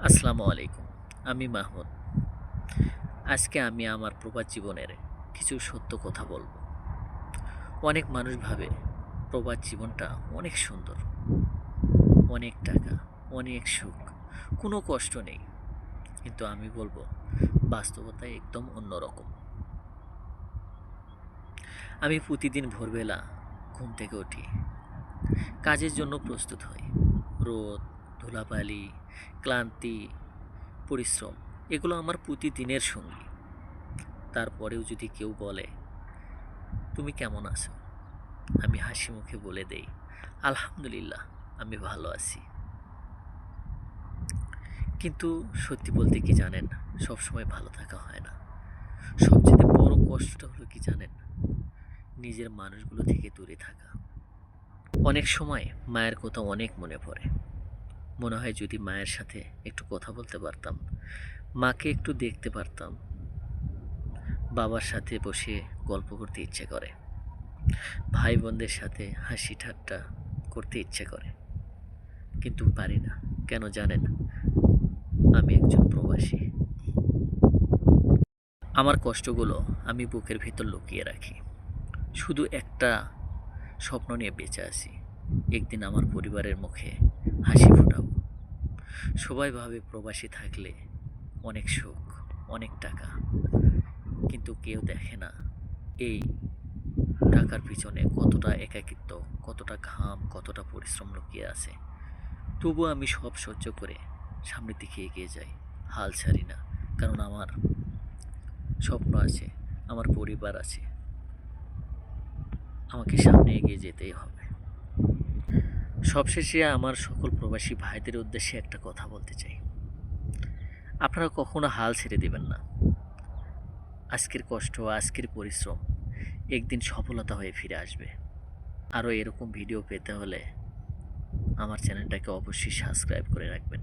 আসসালামু আলাইকুম। আমি মাহমুদ। আজকে আমি আমার প্রবাস জীবনের কিছু সত্য কথা বলবো। অনেক মানুষ ভাবে প্রবাস জীবনটা অনেক সুন্দর, অনেক টাকা, অনেক সুখ, কোনো কষ্ট নেই। কিন্তু আমি বলবো বাস্তবতা একদম অন্যরকম। আমি প্রতিদিন ভোরবেলা ঘুম থেকে উঠি, কাজের জন্য প্রস্তুত হই। রোদ, ধুলাবালি, ক্লান্তি, পরিশ্রম এগুলো আমার প্রতিদিনের সঙ্গী। তারপরেও যদি কেউ বলে তুমি কেমন আছো, আমি হাসি মুখে বলে দেই আলহামদুলিল্লাহ, আমি ভালো আছি। কিন্তু সত্যি বলতে কি জানেন, সবসময় ভালো থাকা হয় না। সবচেয়ে বড় কষ্টটা হলো কি জানেন, নিজের মানুষগুলো থেকে দূরে থাকা। অনেক সময় মায়ের কথা অনেক মনে পড়ে। মনে হয় যদি মায়ের সাথে একটু কথা বলতে পারতাম, মাকে একটু দেখতে পারতাম। বাবার সাথে বসে গল্প করতে ইচ্ছে করে, ভাই বোনদের সাথে হাসি ঠাট্টা করতে ইচ্ছে করে, কিন্তু পারি না। কেন জানেন? আমি একজন প্রবাসী। আমার কষ্টগুলো আমি বুকের ভিতর লুকিয়ে রাখি। শুধু একটা স্বপ্ন নিয়ে বেঁচে আছি, একদিন আমার পরিবারের মুখে হাসি ফোটাবো। সবাই ভাবে প্রবাসী থাকলে অনেক সুখ, অনেক টাকা, কিন্তু কেউ দেখে না এই টাকার পিছনে কতটা একাকিত্ব, কতটা ঘাম, কতটা পরিশ্রম লুকিয়ে আছে। তবুও আমি সব সহ্য করে সামনের দিকে এগিয়ে যাই, হাল ছাড়ি না। কারণ আমার স্বপ্ন আছে, আমার পরিবার আছে, আমাকে সামনে এগিয়ে যেতেই হবে। সবশেষে আমার সকল প্রবাসী ভাইদের উদ্দেশ্যে একটা কথা বলতে চাই, আপনারা কখনো হাল ছেড়ে দেবেন না। আজকের কষ্ট, আজকের পরিশ্রম একদিন সফলতা হয়ে ফিরে আসবে। আরও এরকম ভিডিও পেতে হলে আমার চ্যানেলটাকে অবশ্যই সাবস্ক্রাইব করে রাখবেন।